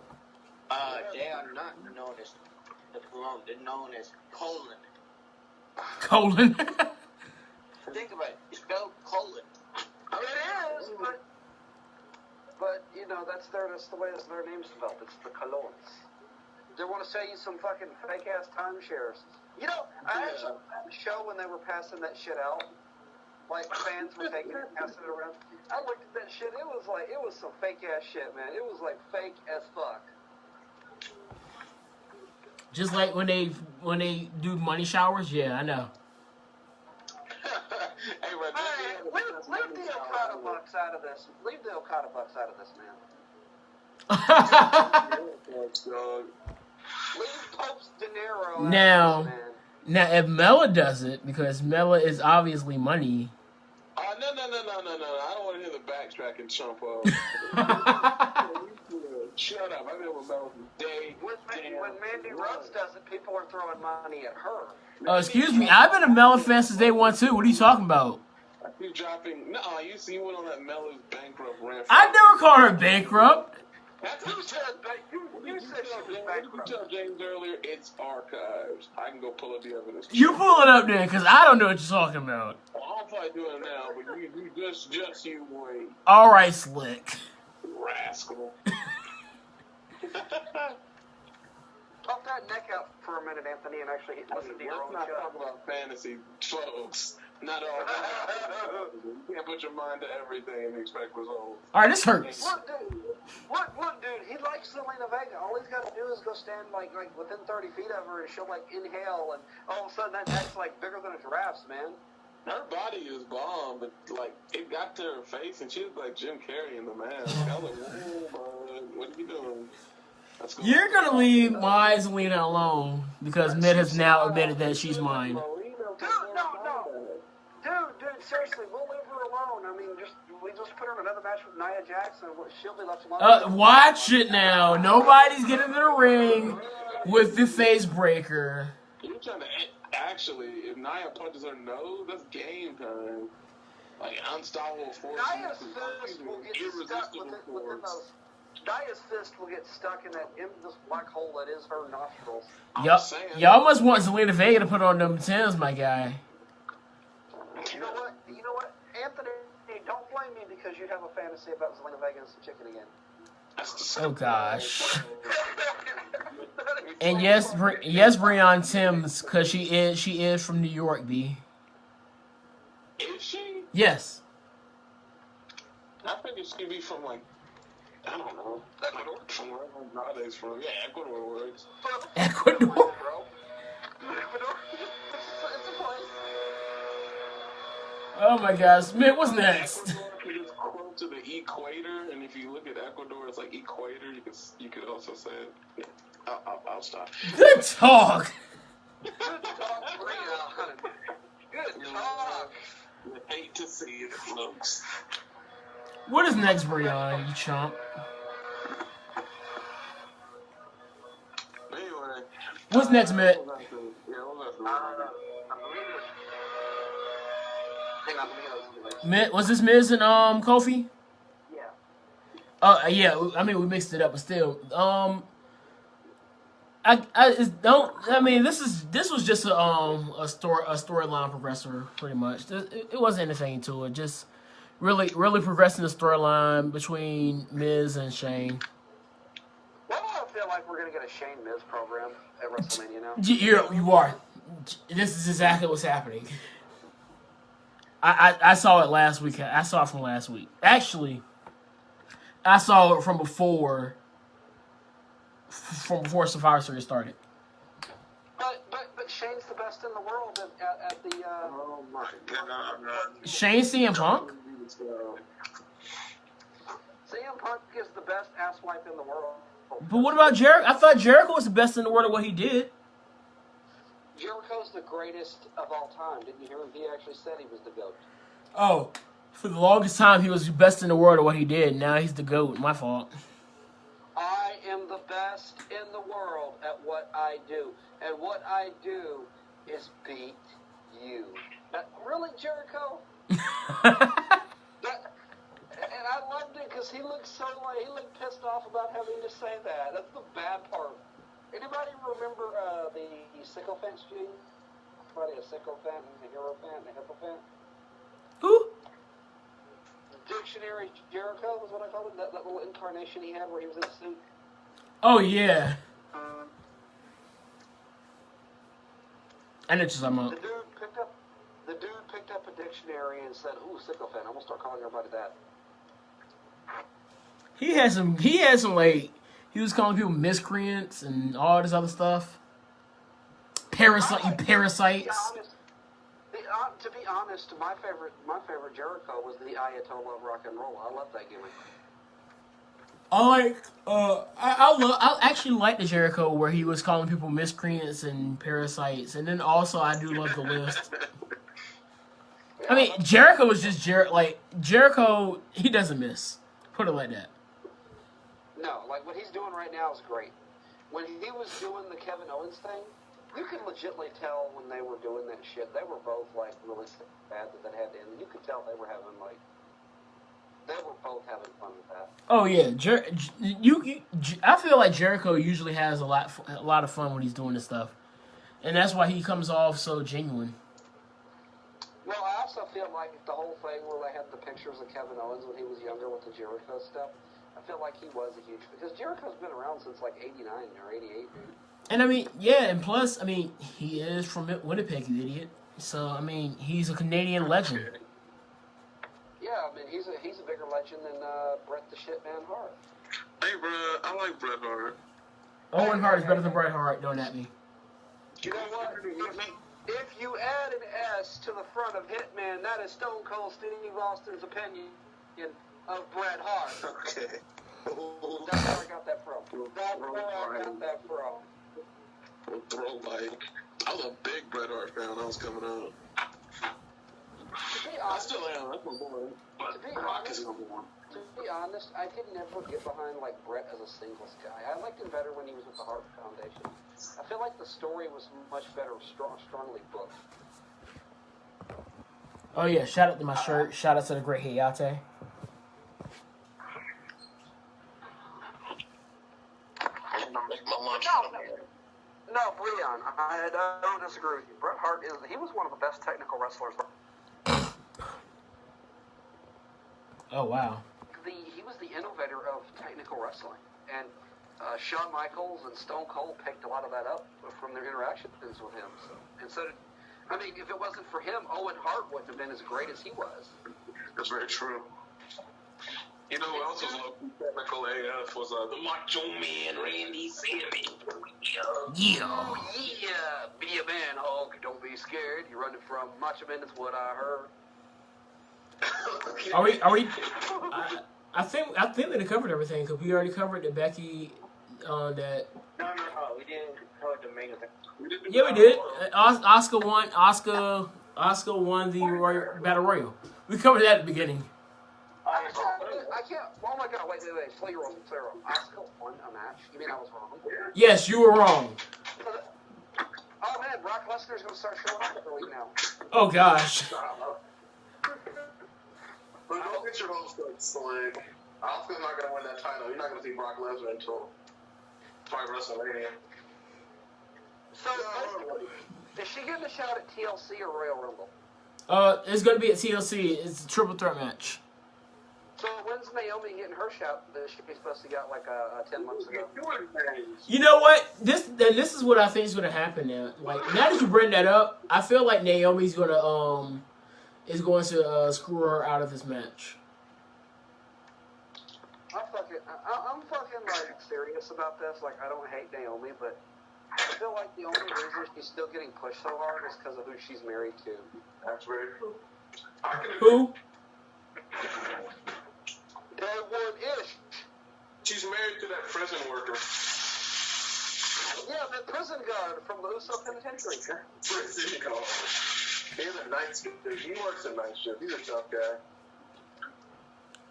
They are not known as the Cologne. They're known as Colon. Colon. Think about it. It's spelled colon. I mean, it is, but that's the way their name's spelled. It's the Colognes. They want to sell you some fucking fake ass timeshares. I actually had a show when they were passing that shit out. Like fans were taking it, passing it around. I looked at that shit. It was some fake ass shit, man. It was like fake as fuck. Just like when they do money showers. Yeah, I know. Hey, Red, Leave the Okada Bucks out of this. Leave the Okada Bucks out of this, man. Leave Pope's De Niro out of this, man. Now, if Mela does it, because Mela is obviously money. No. I don't want to hear the backtracking chump up. Shut up. I've been with Mela for days. When Mandy Rose does it, people are throwing money at her. Oh, excuse me. I've been a Mela fan since day one, too. What are you talking about? I keep dropping. No, you see, you went on that Mela's bankrupt rant. I never called her bankrupt. That's what you said she was bankrupt. You told James earlier, it's archives. I can go pull up the evidence. You pull it up then, because I don't know what you're talking about. Well, I'm probably doing it now, but you just you wait. All right, Slick. Rascal. Pop that neck out for a minute, Anthony, and actually listen to your own Let's not show. talk about fantasy, folks. Not all. You can't put your mind to everything and expect results. All right, this hurts. Look, dude, he likes Selena Vega. All he's got to do is go stand like within 30 feet of her, and she'll like inhale, and all of a sudden that neck's like bigger than a giraffe's, man. Her body is bomb, but like it got to her face, and she was like Jim Carrey in The Mask. I was like, whoa, bud, what are you doing? You're gonna leave my Zelina alone because Mid has now admitted that she's mine. Dude, seriously, we'll leave her alone. I mean, we just put her in another match with Nia Jackson. She'll be left alone. Watch it now. Nobody's getting in the ring with the face breaker. You're trying to actually, if Nia punches her nose, that's game time. Like unstoppable force. Nia's fist will get stuck within those. Dia's fist will get stuck in that endless black hole that is her nostrils. Y'all must want Zelina Vega to put on them Tims, my guy. You know what? Anthony, don't blame me because you have a fantasy about Zelina Vega and some chicken again. Oh gosh. And yes, Breon Tims, because she is from New York, B. Is she? Yes. I figured she'd be from like, I don't know, Ecuador, from where Andrade's from. Yeah, Ecuador works. Ecuador. Bro. Ecuador. It's a place. Oh my gosh, man, what's next? Ecuador is close to the equator, and if you look at Ecuador, it's like equator. You could also say it. Yeah. I'll stop. Good talk. Good talk, Breon. Good talk. I hate to see it, folks. What is next, Breon, you chump? Anyway. What's next, Mitt? I believe it. Mitt, was this Miz and Kofi? Yeah. Yeah. I mean, we mixed it up, but still, this was just a storyline progressor, pretty much. It wasn't anything to it. Just really progressing the storyline between Miz and Shane. Well, I feel like we're gonna get a Shane Miz program at WrestleMania now. You are. This is exactly what's happening. I saw it last week. I saw it from last week. Actually, I saw it from before Survivor Series started. But Shane's the best in the world at the. Oh my God. Shane CM Punk? CM Punk is the best asswipe in the world. But what about Jericho? I thought Jericho was the best in the world at what he did. Jericho's the greatest of all time. Didn't you hear him? He actually said he was the GOAT. Oh, for the longest time he was the best in the world at what he did. Now he's the GOAT. My fault. I am the best in the world at what I do. And what I do is beat you. Really, Jericho? And I loved it because he looked pissed off about having to say that. That's the bad part. Anybody remember the sycophant feud? Probably a sycophant and a hierophant and a hippophant. Who? Dictionary Jericho was what I called it. That little incarnation he had where he was in a suit. Oh yeah. I know what you're talking about. The dude picked up a dictionary and said, "Ooh, sycophant." I'm gonna start calling everybody that. He had some like, he was calling people miscreants and all this other stuff. Parasites. To be honest, my favorite Jericho was the Ayatollah of rock and roll. I love that gimmick. I actually like the Jericho where he was calling people miscreants and parasites, and then also I do love the list. I mean, Jericho was just Jericho. He doesn't miss. Put it like that. No, like what he's doing right now is great. When he was doing the Kevin Owens thing, you could legitimately tell when they were doing that shit. They were both like really sad that had to end. You could tell they were both having fun with that. Oh yeah, I feel like Jericho usually has a lot of fun when he's doing this stuff, and that's why he comes off so genuine. Well, I also feel like the whole thing where they had the pictures of Kevin Owens when he was younger with the Jericho stuff, I feel like he was a huge, because Jericho's been around since like 89 or 88. And I mean, yeah, and plus, I mean, he is from Winnipeg, you idiot. So, I mean, he's a Canadian legend. Yeah, I mean, he's a bigger legend than Bret the Shitman Hart. Hey, bro, I like Bret Hart. Owen Hart is better than Bret Hart, don't at me. You know what? If you add an S to the front of Hitman, that is Stone Cold Steve Austin's opinion of Bret Hart. Okay. That's where I got that from. Throw like, I was a big Bret Hart fan when I was coming up. I still am. That's my boy. But Rock is number one. To be honest, I could never get behind like Bret as a singles guy. I liked him better when he was with the Hart Foundation. I feel like the story was much better, strongly booked. Oh yeah, shout out to my shirt. Shout out to the great Hayate. Leon, I don't disagree with you. Bret Hart he was one of the best technical wrestlers. Oh wow. He was the innovator of technical wrestling, and Shawn Michaels and Stone Cold picked a lot of that up from their interactions with him. I mean, if it wasn't for him, Owen Hart wouldn't have been as great as he was. That's very true. You know who else was low technical AF was the Macho Man Randy Savage. Yeah. Oh yeah, be a man, Hulk. Don't be scared. You're running from Macho Man. That's what I heard. Are we? I think they covered everything because we already covered the Becky that. No, we didn't cover the main event. Yeah, we did. Oscar won. Oscar won the Battle Royal. We covered that at the beginning. I can't. Oh my God! Wait. Slow your roll. Oscar won a match. You mean I was wrong? Yes, you were wrong. Oh man, Brock Lesnar's going to start showing up every week now. Oh gosh. But don't get your hopes up, Slang. Oscar's not going to win that title. You're not going to see Brock Lesnar until WrestleMania. So, is she getting a shot at TLC or Royal Rumble? It's gonna be at TLC. It's a triple threat match. So when's Naomi getting her shot that she was supposed to get like 10 months ago? You know what? This is what I think is gonna happen now. Like now that you bring that up, I feel like Naomi's gonna is going to screw her out of this match. I'm fucking like serious about this. Like I don't hate Naomi, but I feel like the only reason she's still getting pushed so hard is because of who she's married to. That's very true. Who? Ish. She's married to that prison worker. Yeah, that prison guard from the Uso Penitentiary. Prison guard. He's a night shift. He works a night shift. He's a tough guy.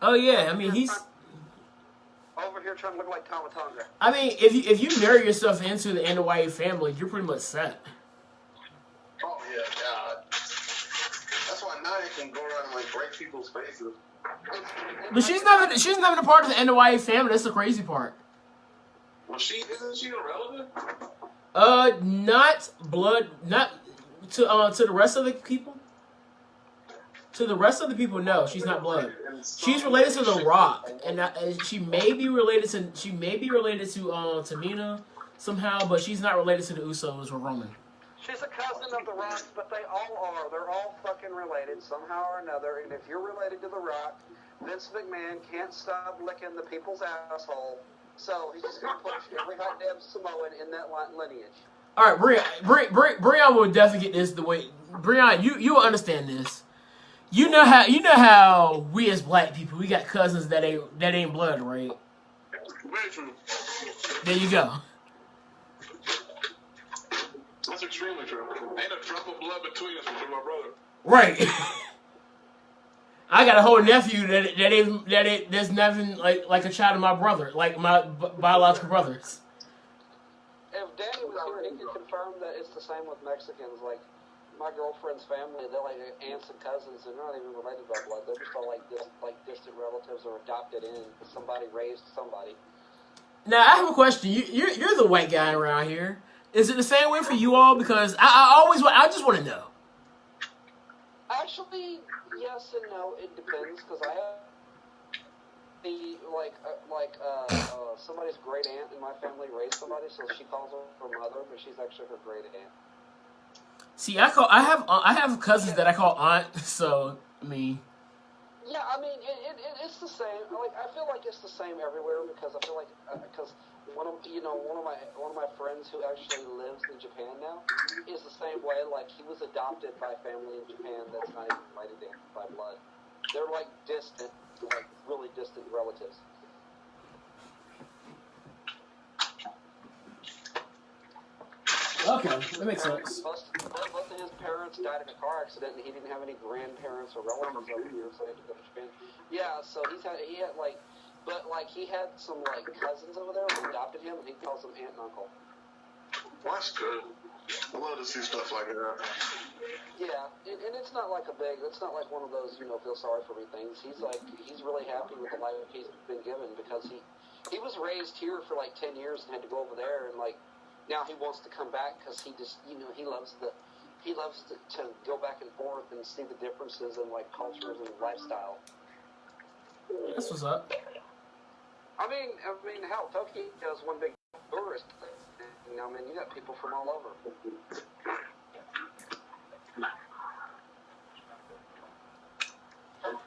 Oh yeah, I mean he's. Over here trying to look like Tomatonga. I mean, if you marry yourself into the NYA family, you're pretty much set. Oh yeah, God. That's why now they can go around and like break people's faces. But she's not even a part of the NYA family. That's the crazy part. Well, isn't she a relative? Not blood, not to the rest of the people. To the rest of the people, no, she's not blood. She's related to The Rock, and she may be related to Tamina somehow, but she's not related to the Usos or Roman. She's a cousin of The Rock, but they all are. They're all fucking related somehow or another. And if you're related to The Rock, Vince McMahon can't stop licking the people's asshole. So he's just gonna push every hot damn Samoan in that lineage. All right, Breon will definitely get this the way. Breon, you will understand this. You know how we as black people, we got cousins that ain't blood, right? Very true. There you go. That's extremely true. Ain't a drop of blood between us between my brother. Right. I got a whole nephew that's nothing like a child of my brother, like my biological brothers. If Danny was here, he could confirm that it's the same with Mexicans. Like my girlfriend's family, they're like aunts and cousins, and they're not even related by blood. They're just all like distant relatives or adopted in. Somebody raised somebody. Now I have a question. You're the white guy around here. Is it the same way for you all? Because I just want to know. Actually, yes and no. It depends because I have somebody's great aunt in my family raised somebody, so she calls her mother, but she's actually her great aunt. See, I have cousins that I call aunt. So I mean. Yeah, I mean it's the same. Like I feel like it's the same everywhere because I feel like because one of my friends who actually lives in Japan now is the same way. Like he was adopted by a family in Japan that's not even related to him by blood. They're like distant, like really distant relatives. Okay, that makes sense. Both of his parents died in a car accident, and he didn't have any grandparents or relatives over here, so he had to go to Japan. Yeah, so he had some like cousins over there who adopted him, and he calls them aunt and uncle. Well, that's good. I love to see stuff like that. Yeah, and it's not like it's not like one of those feel sorry for me things. He's really happy with the life he's been given because he was raised here for like 10 years and had to go over there and like. now he wants to come back because he just, you know, he loves to go back and forth and see the differences in like cultures and lifestyle. That's what's up. I mean, hell, Tokyo is one big tourist thing. You know, I mean, you got people from all over.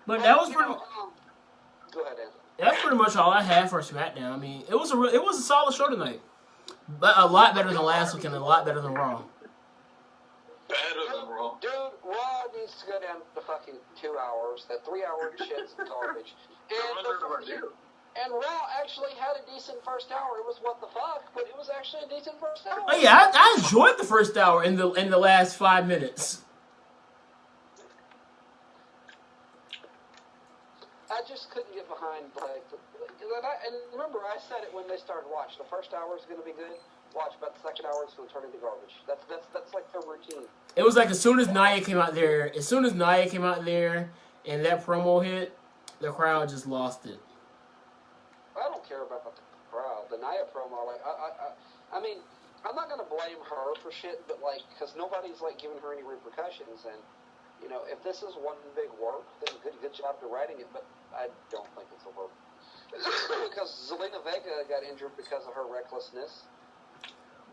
But that was You pretty. know, go ahead, Anthony. That's pretty much all I had for SmackDown. I mean, it was a solid show tonight, but a lot better than last week and a lot better than Raw. Better than Raw. Dude, Raw needs to go down to fucking 2 hours. That 3 hour shit's garbage. And Raw actually had a decent first hour. It was what the fuck, but it was actually a decent first hour. Oh yeah, I enjoyed the first hour in the last 5 minutes. I just couldn't get behind and remember I said it when they started. Watch, the first hour is going to be good. Watch, about the second hour it's going to turn into garbage. That's like their routine. It was like as soon as Nia came out there, and that promo hit, the crowd just lost it. I don't care about the crowd. The Nia promo, like I mean, I'm not going to blame her for shit, but like because nobody's like giving her any repercussions, and you know if this is one big work, then good job to writing it, but I don't think it's a work. Because Zelina Vega got injured because of her recklessness.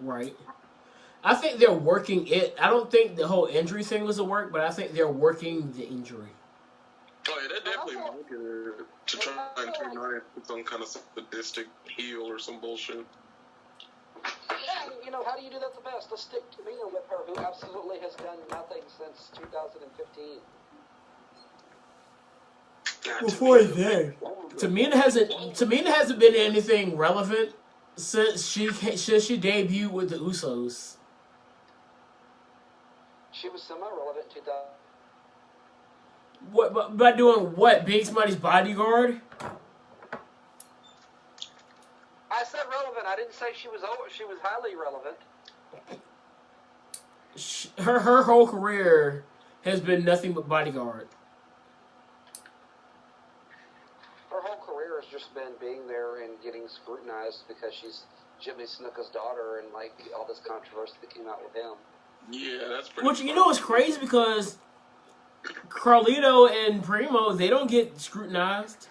Right. I think they're working it. I don't think the whole injury thing was a work, but I think they're working the injury. Oh yeah, they're definitely working it to try and turn her into some kind of sadistic heel or some bullshit. Yeah, you know, how do you do that the best? Let's stick Tamina with her, who absolutely has done nothing since 2015. Before then, Tamina hasn't been anything relevant since she debuted with the Usos. She was semi-relevant in 2000. What by doing what? Big Smarty's bodyguard? I said relevant. I didn't say she was over. She was highly relevant. Her whole career has been nothing but bodyguard. Her whole career has just been being there and getting scrutinized because she's Jimmy Snuka's daughter and like all this controversy that came out with him. Yeah, that's pretty. Which, you know, is crazy because Carlito and Primo, they don't get scrutinized.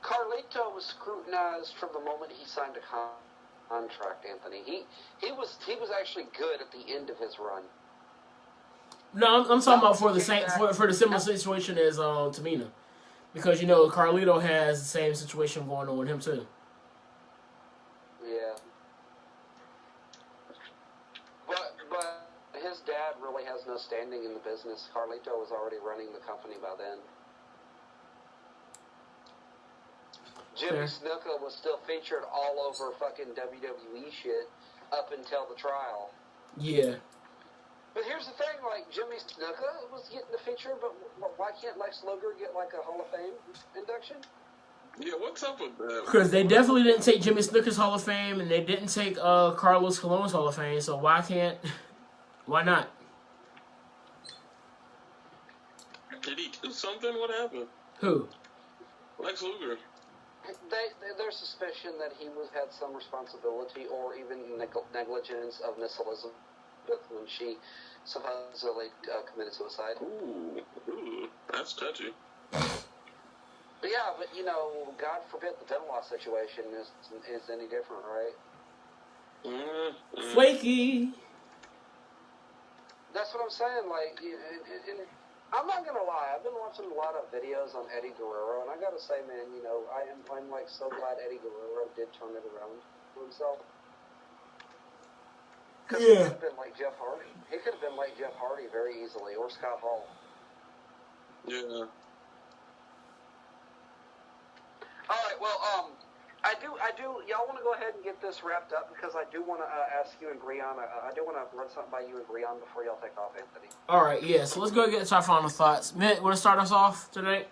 Carlito was scrutinized from the moment he signed a contract, Anthony. He was actually good at the end of his run. No, I'm talking about for the same for the similar situation as Tamina, because you know Carlito has the same situation going on with him too. Yeah. But his dad really has no standing in the business. Carlito was already running the company by then. Jimmy Snuka was still featured all over fucking WWE shit up until the trial. Yeah. But here's the thing, like, Jimmy Snuka was getting the feature, but why can't Lex Luger get, like, a Hall of Fame induction? Yeah, what's up with that? Because they definitely didn't take Jimmy Snuka's Hall of Fame, and they didn't take Carlos Colon's Hall of Fame, so why not? Did he do something? What happened? Who? Lex Luger. There's suspicion that he had some responsibility or even negligence of Miss Elizabeth when she supposedly committed suicide. Ooh, that's touchy. But yeah, but you know, God forbid the dental law situation is any different, right? Flaky. That's what I'm saying. Like, and I'm not gonna lie. I've been watching a lot of videos on Eddie Guerrero, and I gotta say, man, you know, I'm like so glad Eddie Guerrero did turn it around for himself. Because he could have been like Jeff Hardy. He could have been like Jeff Hardy very easily, or Scott Hall. Yeah. All right. Well, I do. Y'all want to go ahead and get this wrapped up because I do want to ask you and Grion. I do want to run something by you and Grion before y'all take off, Anthony. All right, yeah. So let's go get to our final thoughts. Mitt, want to start us off today?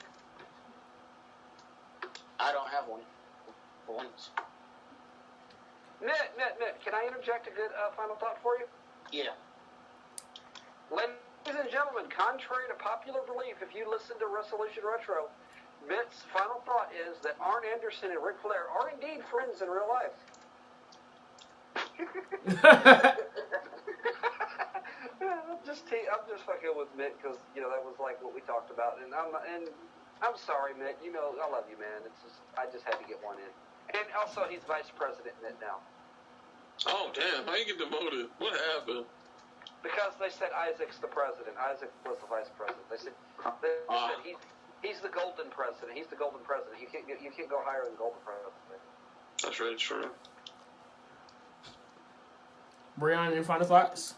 I don't have one. Once. Mitt, can I interject a good final thought for you? Yeah. Ladies and gentlemen, contrary to popular belief, if you listen to Resolution Retro, Mitt's final thought is that Arn Anderson and Ric Flair are indeed friends in real life. I'm just fucking with Mitt because that was like what we talked about, and I'm sorry, Mitt. I love you, man. I just had to get one in, and also he's vice president, Mitt, now. Oh damn! How you get demoted? What happened? Because they said Isaac's the president. Isaac was the vice president. They said he's the golden president. He's the golden president. You can't go higher than golden president. That's really true. Brian, any final thoughts?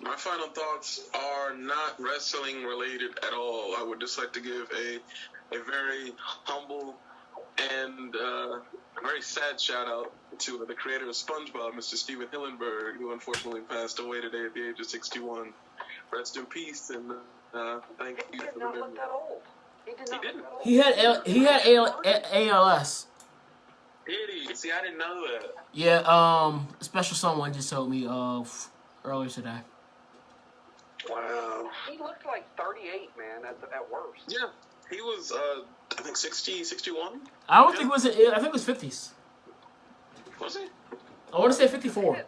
My final thoughts are not wrestling related at all. I would just like to give a very humble and very sad shout out to the creator of SpongeBob, Mr. Steven Hillenburg, who unfortunately passed away today at the age of 61. Rest in peace, and thank you for He did not look that old. He did not look that old. He had ALS. Did he? See, I didn't know that. Yeah, special someone just told me earlier today. Wow. He looked like 38, man, at worst. Yeah, he was, I think 60, 61? I don't think it was. I think it was 50s. Was he? I want to say 54.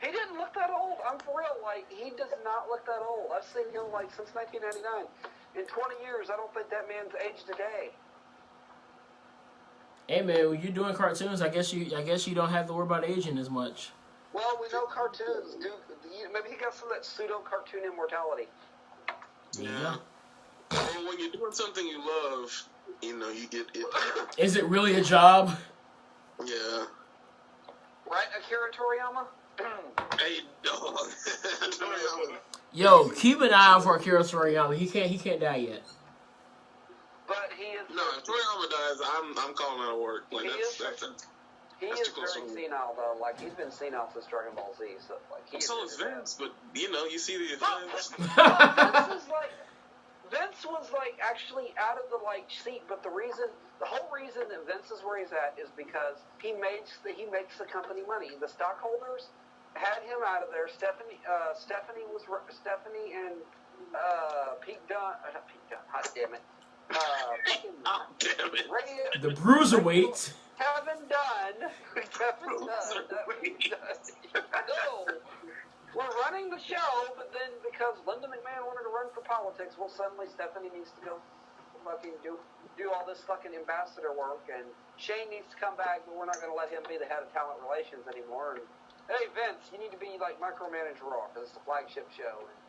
He didn't look that old. I'm for real. Like, he does not look that old. I've seen him, like, since 1999. In 20 years, I don't think that man's aged a day. Hey man, when you're doing cartoons, I guess you don't have to worry about aging as much. Well, we know cartoons do. Maybe he got some of that pseudo cartoon immortality. Yeah. Well, when you're doing something you love, you get it. Is it really a job? Yeah. Right, Akira Toriyama? Hey, dog. Toriyama. Yo, keep an eye out for Akira Toriyama. He can't die yet. But he is. No, if Toriyama dies, I'm calling out of work. Like He that's is too close very to me. senile, though. Like, he's been senile since Dragon Ball Z. So, like, So is Vince, but you see the events. Vince was like actually out of the seat, but the whole reason that Vince is where he's at is because he makes the company money. The stockholders had him out of there. Stephanie and Pete Dunne. Not Pete Dunne. Hot damn it. Oh, damn it. The Bruiserweight. Kevin Dunn. No. We're running the show, but then because Linda McMahon wanted to run for politics, well, suddenly Stephanie needs to go fucking do all this fucking ambassador work, and Shane needs to come back, but we're not going to let him be the head of talent relations anymore. And hey, Vince, you need to be like micromanage Raw because it's the flagship show. And,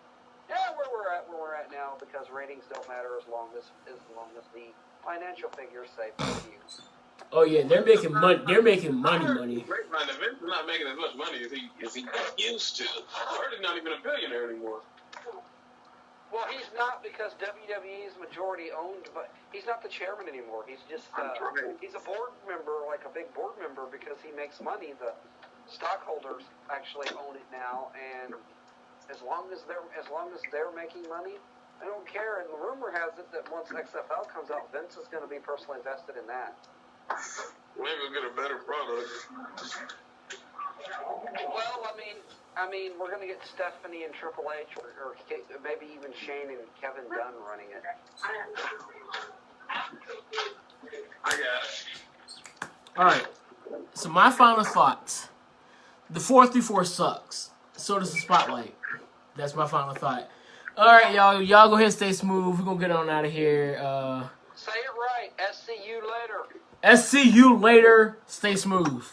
yeah, where we're at now, because ratings don't matter as long as the financial figures say fuck you. Oh yeah, they're making money. They're making money. Grapevine, Vince is not making as much money as he used to. He's not even a billionaire anymore. Well, he's not because WWE is majority owned, but he's not the chairman anymore. He's just he's a board member, like a big board member, because he makes money. The stockholders actually own it now, and as long as they're making money, I don't care. And the rumor has it that once XFL comes out, Vince is going to be personally invested in that. Maybe we'll get a better product. Well, I mean, we're going to get Stephanie and Triple H, or maybe even Shane and Kevin Dunn running it. I got it. All right. So my final thoughts: the 4-3-4 sucks. So does the Spotlight. That's my final thought. All right, y'all. Y'all go ahead and stay smooth. We're gonna get on out of here. Say it right. SCU later. SCU later. Stay smooth.